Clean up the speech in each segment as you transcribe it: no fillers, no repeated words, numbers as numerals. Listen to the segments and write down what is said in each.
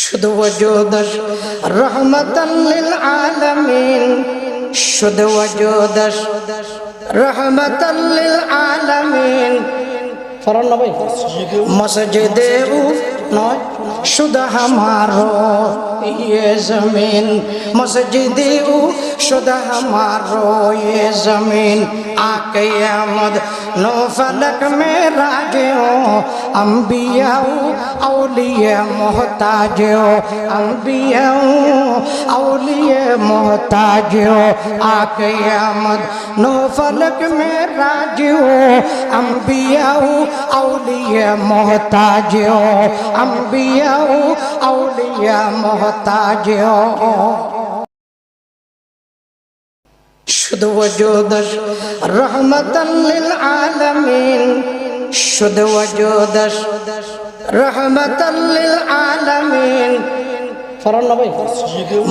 শুধু ওয়াজুদ রহমাতাল লিল আলামিন, শুধু ওয়াজুদ রহমাতাল লিল আলামিন। ফরন না ভাই, মসজিদে নয় শুধু हमारो ये जमीन, मस्जिदे शुदा हमारो ये जमीन। आक़यामत नो फलक में राजो अंबिया औलिया मोहताजो, अंबिया औलिया मोहताजो। आक़यामत नो फलक में राजो अंबिया औलिया मोहताजो, अंबिया औलिया मोहताजो। शुद्ध वजूद रहमतल लिल आलमीन, शुद्ध वजूद रहमतल लिल आलमीन। फरन ना भाई,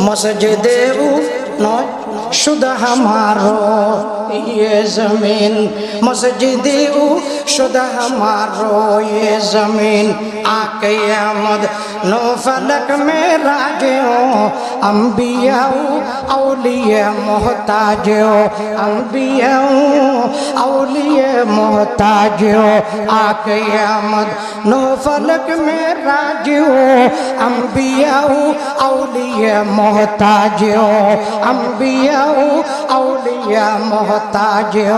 मस्जिदे नय शुद्ध हमारो ये जमीन, मस्जिदे शुद्ध हमारो ये जमीन। आक़यामत नो फलक में राजो अंबिया औलिया मोहताजो, अंबिया औलिया मोहताजो। आक़यामत नो फलक में राजो अंबिया औलिया मोहताजो, अंबिया औलिया मोहताजो।